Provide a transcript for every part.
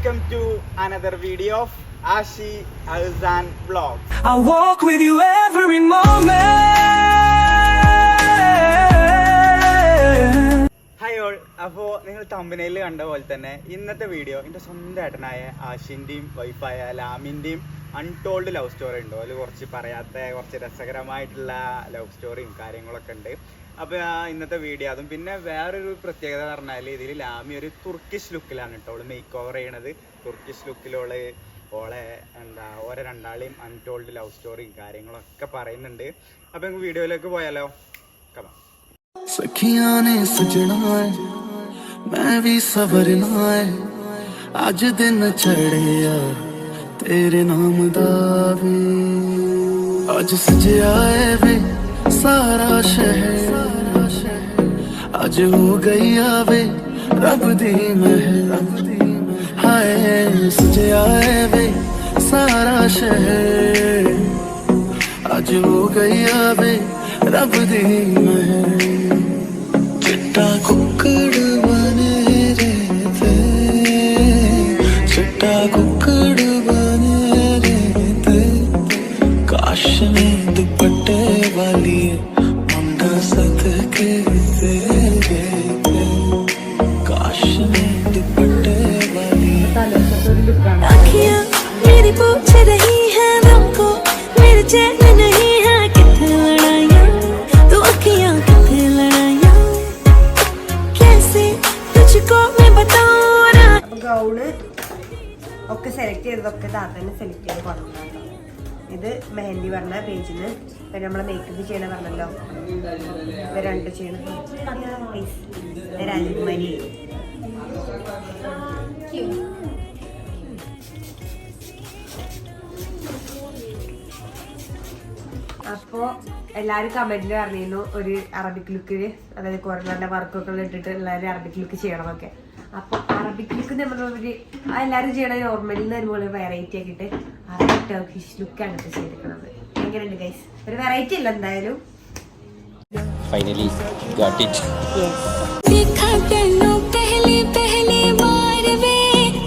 welcome to another video of Ashi Azan Vlog. I walk with you every moment. Hi all. അപ്പോൾ നിങ്ങൾ തമ്പനയിൽ കണ്ട പോലെ തന്നെ ഇന്നത്തെ വീഡിയോ എൻ്റെ സ്വന്തം ഏട്ടനായ ആഷിൻ്റെയും വൈഫായ ലാമിൻ്റെയും അൺടോൾഡ് ലവ് സ്റ്റോറി ഉണ്ട്. അതിൽ കുറച്ച് പറയാത്ത കുറച്ച് രസകരമായിട്ടുള്ള ലവ് സ്റ്റോറിയും കാര്യങ്ങളൊക്കെ ഉണ്ട്. അപ്പോൾ ഇന്നത്തെ വീഡിയോ അതും പിന്നെ വേറൊരു പ്രത്യേകത പറഞ്ഞാൽ ഇതിൽ ലാമി ഒരു തുർക്കിഷ് ലുക്കിലാണ് കേട്ടോ അവൾ മേക്ക് ഓവർ ചെയ്യണത്. തുർക്കിഷ് ലുക്കിലോള് ഓളെ ഓരോ രണ്ടാളെയും അൺടോൾഡ് ലവ് സ്റ്റോറിയും കാര്യങ്ങളൊക്കെ പറയുന്നുണ്ട്. അപ്പോൾ നമുക്ക് വീഡിയോയിലേക്ക് പോയാലോ. കമാ सखियां ने सजना है मैं भी सवरना है आज दिन चढ़िया तेरे नाम दा वे आज सजया है वे सारा शहर आज हो गई आवे रब दी महल हाय सजया है वे सारा शहर आज हो गई आवे रब दी महल चिट्टा कुक्कड़ बने रहते चिट्टा कुक्कड़ बने रहते काश में दुपट्टे वाली मुंडा सदके तेरे काश में दुपट्टे वाली आँखियाँ मेरी पूछ रही है हमको मेरे चैन नहीं है कितने लड़ाइयाँ तो आँखियाँ कितने लड़ाइयाँ कैसे तुझको मैं बताऊँ ना. ഗൗണ് ഒക്കെ സെലക്ട് ചെയ്തതൊക്കെ താത്തന്നെ സെലക്ട് ചെയ്ത് പറഞ്ഞു. ഇത് മെഹന്തി പറഞ്ഞ പേജിന് പിന്നെ നമ്മളെ മേക്കപ്പ് ചെയ്യണ പറഞ്ഞല്ലോ ഇത് രണ്ട് ചെയ്യണം. രാജകുമാരി അപ്പോൾ എല്ലാവരും കമന്റിൽ പറഞ്ഞിരുന്നു ഒരു അറബിക് ലുക്കില് അതായത് കൊറോണയുടെ വർക്കൊക്കെ ഇട്ടിട്ട് എല്ലാവരും അറബിക് ലുക്ക് ചെയ്യണമെന്നൊക്കെ. അപ്പോൾ അറബിക് ലുക്ക് നമ്മളൊരു എല്ലാവരും ചെയ്യണ നോർമലിൽ നിന്ന് വരുമ്പോൾ വെറൈറ്റി ആക്കിയിട്ട് അറബിക് ടർക്കിഷ് ലുക്കാണ് ഇപ്പോൾ ചെയ്തിരിക്കുന്നത്. എങ്ങനെയുണ്ട് ഗൈസ്? ഒരു വെറൈറ്റി അല്ല എന്തായാലും. Finally got it. देखा तेनू पहली पहली बार वे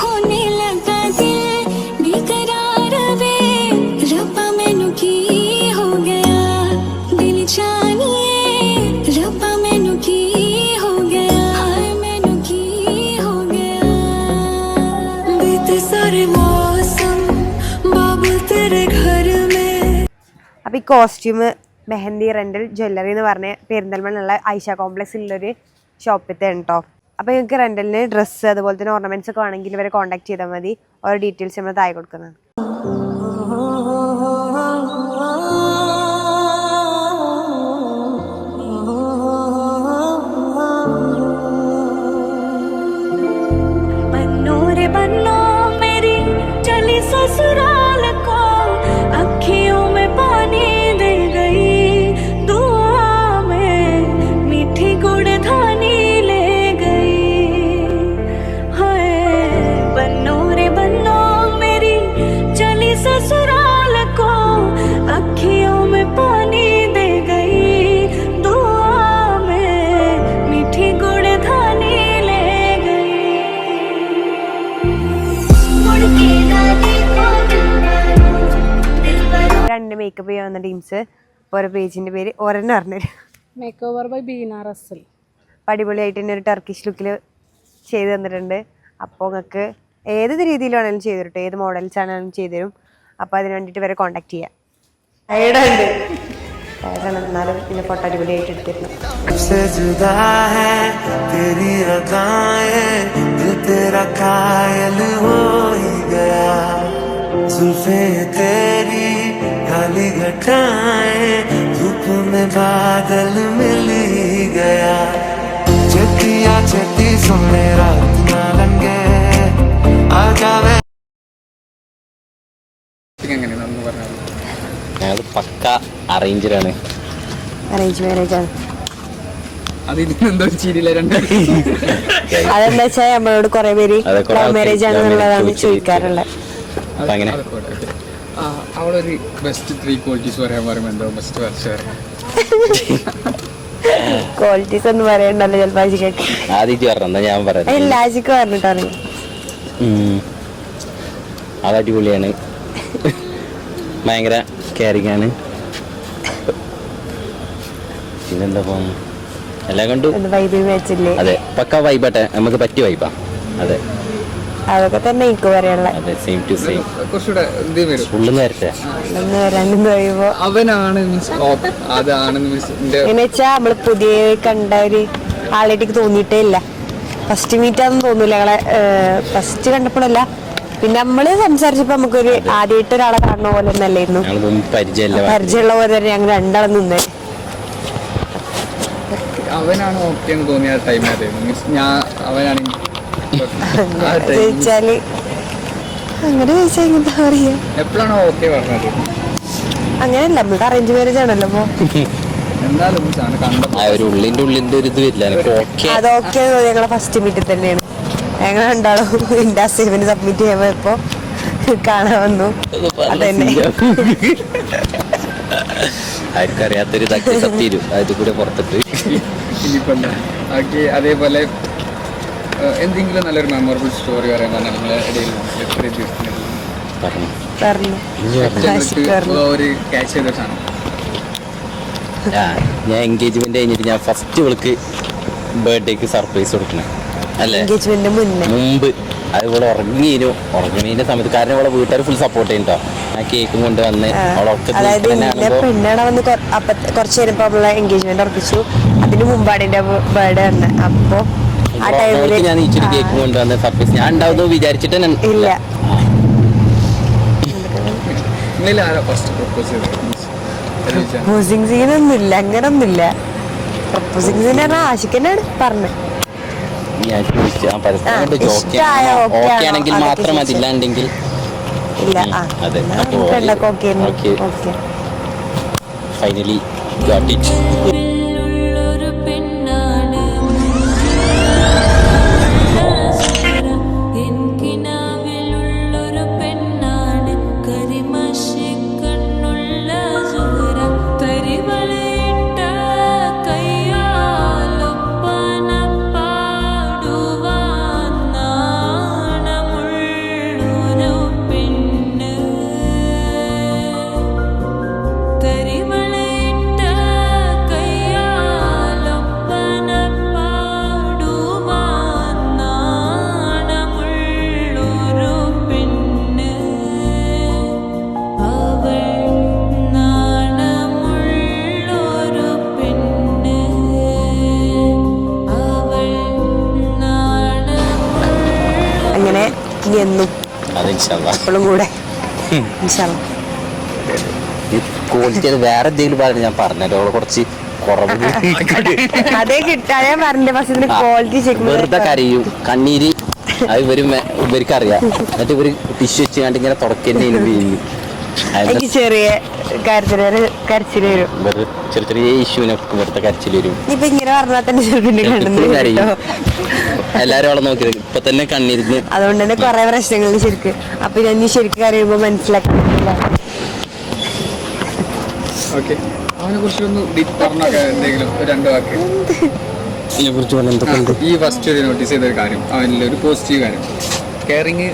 होने लगा दिल बेकरार वे रब्बा मैनू की हो गया दिल जानिए रब्बा मैनू की हो गया हाय मैनू की हो गया बीते सारे मौसम बाबू तेरे घर में. അപ്പോൾ ഈ കോസ്റ്റ്യൂം മെഹന്തി റെൻ്റൽ ജ്വല്ലറി എന്ന് പറഞ്ഞ പെരിന്തൽമണ്ണുള്ള ഐഷ കോംപ്ലക്സിലുള്ളൊരു ഷോപ്പിലത്തെ കേട്ടോ. അപ്പോൾ നിങ്ങൾക്ക് റെൻ്റലിന് ഡ്രസ്സ് അതുപോലെ തന്നെ ഓർണമെൻറ്റ്സ് ഒക്കെ വേണമെങ്കിൽ ഇവരെ കോൺടാക്ട് ചെയ്താൽ മതി. ഓരോ ഡീറ്റെയിൽസ് നമ്മൾ താഴെ കൊടുക്കുന്നതാണ്. बन्नो रे बन्नो मेरी चली ससुराल को अखियों में पानी दे गई दुआ में मीठी गुड़ धानी ले गई हाय बन्नो रे बन्नो मेरी चली ससुराल को अखियों में पानी दे गई दुआ में मीठी गुड़ धानी ले गई मुड़ के दादी को രണ്ട് മേക്കപ്പ് ചെയ്യാവുന്ന ടീംസ് ഓരോ പേജിൻ്റെ പേര് ഓരോന്ന് പറഞ്ഞുതരും. Makeover by Beena Russell. അടിപൊളിയായിട്ട് തന്നെ ഒരു ടർക്കിഷ് ലുക്കിൽ ചെയ്ത് തന്നിട്ടുണ്ട്. അപ്പോൾ നിങ്ങൾക്ക് ഏത് രീതിയിൽ വേണമെങ്കിലും ചെയ്തു തരും, ഏത് മോഡൽസ് ആണെങ്കിലും ചെയ്തു തരും. അപ്പോൾ അതിന് വേണ്ടിയിട്ട് വരെ കോൺടാക്ട് ചെയ്യാം. എന്നാലും പിന്നെ ഫോട്ടോ അടിപൊളിയായിട്ട് എടുത്തിരുന്നു. से जुदा है तेरी अदाएं दिल तेरा कायल हो ही गया जुल्फे तेरी काली घटाएं धूप में बादल मिल ही गया चतिया चती सोने रात ना लंगे आ जावे. ഞങ്ങൾ പക്ക അറേഞ്ചറാണ്. അറേഞ്ച് മാരേജ് ആണ്. അതെന്താ വെച്ചാൽ നമ്മളോട് കുറെ പേര് ലവ് മാരേജ് ആണെന്നുള്ളതാണ് ചോദിക്കാറുള്ളത്. അവളൊരു ബെസ്റ്റ് 3 ക്വാളിറ്റീസ് പറയാൻ പറയുമ്പോൾ എന്തോ ബെസ്റ്റ് വർഷം ക്വാളിറ്റീസ് ഒന്നും പറയണ്ടല്ലോ ചിലപ്പോൾ ആദ്യം പറഞ്ഞു ഞാൻ പറയാം ലാജിക്ക് പറഞ്ഞിട്ടാണ് അത് അടിപൊളിയാണ്. ഭയങ്കര കെയറിങ് ആണ്. പിന്നെന്താ പോകുന്നു എല്ലാം കണ്ടു. അതെ, പക്ക വൈബാട്ടെ, നമുക്ക് പറ്റിയ വൈബാ. അതെ, അതൊക്കെ തന്നെ എനിക്ക് പറയാനുള്ളത്. അതെ, സെയിം ടു സെയിം. കുറച്ചുകൂടെ ഇത് വരും. ഫുള്ള് നേരത്തെ അവനാണ് മീൻസ് അതാണ് മീൻസ് എങ്ങനെ വെച്ചാ നമ്മള് പുതിയ കണ്ട ഒരു ആളായിട്ട് തോന്നിയിട്ടേ ഇല്ല. ഫസ്റ്റ് മീറ്റ് ആണെന്ന് തോന്നൂല ഞങ്ങളെ. ഫസ്റ്റ് കണ്ടപ്പോഴല്ല, പിന്നെ നമ്മള് സംസാരിച്ചപ്പോ നമുക്കൊരു ആദ്യമായിട്ട് ഒരാളെ കാണുന്ന പോലെ തന്നെ അല്ലായിരുന്നു. പരിചയമുള്ള പോലെ തന്നെ ഞങ്ങൾ രണ്ടാളും നിന്നേ. അവനാണ് ഓക്കെ എന്ന് തോന്നിയ ടൈം മീൻസ് ഞാൻ അവനാണ് ചോദിച്ചാല് അങ്ങനെ ചോദിച്ചാൽ എന്താ പറയാ, എപ്പോഴാണോ ഓക്കെ പറഞ്ഞത്? അങ്ങനെയല്ല, നമ്മൾക്ക് അറേഞ്ച് മാരേജ് ആണല്ലോ. അപ്പൊ എന്തായാലും ഒരു ഉള്ളിന്റെ ഒരു ഇത് വരില്ല. അതൊക്കെ ഞങ്ങളെ ഫസ്റ്റ് മീറ്റിൽ തന്നെയാണ്. ഞങ്ങൾ രണ്ടാളും എന്റെ അസൈൻമെന്റ് സബ്മിറ്റ് ചെയ്യാൻ പോയപ്പോ കാണാൻ വന്നു. അതന്നെ ആർക്കറിയാത്തൊരു ഇതാക്കി സത്യം അത് കൂടെ പുറത്തിട്ട്. ഇനിയിപ്പോ അതേപോലെ എന്തെങ്കിലും നല്ലൊരു മെമ്മറബിൾ സ്റ്റോറി പറയാൻ നമ്മളെ ഇടയിൽ ഒരു ക്യാച്ച് ചെയ്ത സാധനം? ഞാൻ എൻഗേജ്മെന്റ് കഴിഞ്ഞിട്ട് ഞാൻ ഫസ്റ്റ് ഇവൾക്ക് ബർത്ത്ഡേക്ക് സർപ്രൈസ് കൊടുക്കണേ അല്ലേ, എൻഗേജ്മെന്റ് മുമ്പ്. അതുപോലെ ഉറങ്ങണീന്റെ സമയത്ത്, കാരണം അവളെ വീട്ടുകാർ ഫുൾ സപ്പോർട്ട് ചെയ്യട്ടോ. ആ കേക്കും കൊണ്ട് വന്ന് അതായത് പെണ്ണാണ് വന്ന് കുറച്ച് കഴിഞ്ഞപ്പോ നമ്മളെ എൻഗേജ്മെന്റ് ഉറപ്പിച്ചു. അതിന് മുമ്പാണ് എന്റെ ബർത്ത്ഡേ വന്നെ. അപ്പൊ ആ ടൈമില് ഞാൻ ഇച്ചിരി കേക്ക് കൊണ്ടുവന്ന സർപ്രൈസ് ഞാൻ ഉണ്ടാവുന്നു വിചാരിച്ചിട്ട് ഇല്ല. പ്രപ്പോസിങ് സീനൊന്നുമില്ല, അങ്ങനൊന്നുമില്ല. പ്രപ്പോസിങ് സീൻ പറഞ്ഞാൽ ആശിക്കന്നാണ് പറഞ്ഞത്. ആണെങ്കിൽ മാത്രം അതില്ലാണ്ടെങ്കിൽ ഇല്ല. Finally got it. എന്നും എപ്പോഴും കൂടെ ക്വാളിറ്റി അത് വേറെ എന്തെങ്കിലും പറഞ്ഞു ഞാൻ പറഞ്ഞല്ലോ, കുറച്ച് കുറവ്. അതേ കിട്ടാൻ ഞാൻ പറഞ്ഞ പക്ഷെ ക്വാളിറ്റി വെറുതെ കരയും, കണ്ണീര്. അത് ഇവർക്ക് അറിയാം. എന്നിട്ട് ഇവര് ടിഷ്യൂ വെച്ച് കണ്ട് ഇങ്ങനെ തുടക്കന്നെ വീഴും. എനിക്ക് ചെറിയ കരച്ചില് വരും. ചെറിയ ചെറിയ ഇഷ്യൂനൊക്കെ വെറുതെ കരച്ചില് വരും. ഇപ്പൊ ഇങ്ങനെ പറഞ്ഞാൽ തന്നെ കരയും. എല്ലാരും അവളെ നോക്കി ഇപ്പൊ തന്നെ കണ്ണീരിന്ന്. അതുകൊണ്ട് തന്നെ കൊറേ പ്രശ്നങ്ങൾ ശരിക്ക്. അപ്പൊ ഞാൻ ശരിക്കും കരയുമ്പോ മനസ്സിലാക്കാൻ അവനെ കുറിച്ചൊന്ന് എന്തെങ്കിലും രണ്ട് വാക്ക് ഈ ഫസ്റ്റ് ഒരു നോട്ടീസ് ചെയ്തൊരു കാര്യം, അവനിലെ ഒരു പോസിറ്റീവ് കാര്യം, കെയറിങ്.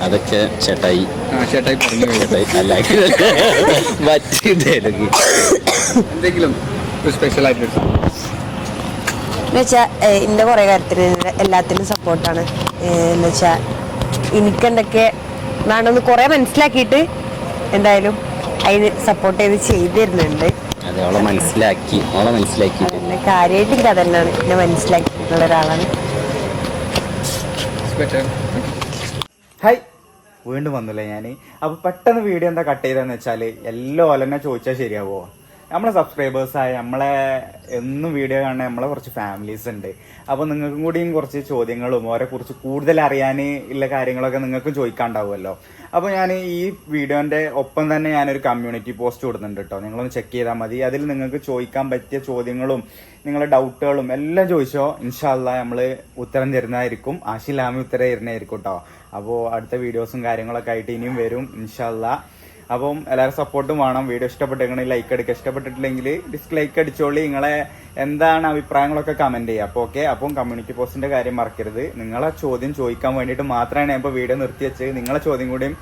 അതൊക്കെ ചേട്ടായി പറഞ്ഞു എന്തെങ്കിലും സ്പെഷ്യൽ ആയിട്ട് എന്നുവെച്ചാ എന്റെ കുറെ കാര്യത്തിന് എല്ലാത്തിനും സപ്പോർട്ടാണ്. എന്നുവെച്ചാ എനിക്കെന്തൊക്കെ വേണമെന്ന് കുറെ മനസ്സിലാക്കിയിട്ട് എന്തായാലും അതിന് സപ്പോർട്ട് ചെയ്ത് തരുന്നുണ്ട്. കാര്യമായിട്ട് എനിക്ക് അതന്നെയാണ്, എന്നെ മനസ്സിലാക്കിയിട്ടുള്ള ഒരാളാണ്. ഹായ്, വീണ്ടും വന്നില്ലേ ഞാൻ. അപ്പോൾ പെട്ടെന്ന് വീഡിയോ എന്താ കട്ട് ചെയ്തതെന്ന് വെച്ചാൽ എല്ലാം ഓലെന്നെ ചോദിച്ചാൽ ശരിയാവോ, നമ്മളെ സബ്സ്ക്രൈബേഴ്സായ നമ്മളെ എന്നും വീഡിയോ കാണുന്ന നമ്മളെ കുറച്ച് ഫാമിലീസ് ഉണ്ട്. അപ്പോൾ നിങ്ങൾക്കും കൂടിയും കുറച്ച് ചോദ്യങ്ങളും ഓരെ കുറിച്ച് കൂടുതൽ അറിയാൻ ഉള്ള കാര്യങ്ങളൊക്കെ നിങ്ങൾക്കും ചോദിക്കാണ്ടാവുമല്ലോ. അപ്പോൾ ഞാൻ ഈ വീഡിയോന്റെ ഒപ്പം തന്നെ ഞാനൊരു കമ്മ്യൂണിറ്റി പോസ്റ്റ് കൊടുക്കുന്നുണ്ട് കേട്ടോ, നിങ്ങളൊന്ന് ചെക്ക് ചെയ്താൽ മതി. അതിൽ നിങ്ങൾക്ക് ചോദിക്കാൻ പറ്റിയ ചോദ്യങ്ങളും നിങ്ങളുടെ ഡൗട്ടുകളും എല്ലാം ചോദിച്ചോ. ഇൻഷാ അല്ലാഹ് നമ്മൾ ഉത്തരം തരുന്നതായിരിക്കും. ആശിലാമി ഉത്തരം തരുന്നതായിരിക്കും കേട്ടോ. അപ്പോൾ അടുത്ത വീഡിയോസും കാര്യങ്ങളൊക്കെ ആയിട്ട് ഇനിയും വരും ഇൻഷാ അല്ലാഹ്. അപ്പം എല്ലാവരും സപ്പോർട്ടും വേണം. വീഡിയോ ഇഷ്ടപ്പെട്ടെങ്കിൽ ലൈക്ക് അടിക്കുക, ഇഷ്ടപ്പെട്ടിട്ടില്ലെങ്കിൽ ഡിസ്ലൈക്ക് അടിച്ചോളി. നിങ്ങളെ എന്താണ് അഭിപ്രായങ്ങളൊക്കെ കമന്റ് ചെയ്യുക. അപ്പോൾ ഓക്കെ, അപ്പം കമ്മ്യൂണിറ്റി പോസ്റ്റിന്റെ കാര്യം മറക്കരുത്. നിങ്ങളെ ചോദ്യം ചോദിക്കാൻ വേണ്ടിയിട്ട് മാത്രമാണ് ഞാൻ ഇപ്പോൾ വീഡിയോ നിർത്തി വെച്ചത്. നിങ്ങളെ ചോദ്യം കൂടിയും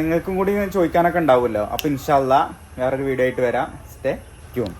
നിങ്ങൾക്കും കൂടി ചോദിക്കാനൊക്കെ ഉണ്ടാവുമല്ലോ. അപ്പോൾ ഇൻഷാ അല്ലാഹ് വേറൊരു വീഡിയോ ആയിട്ട് വരാം. Stay tune.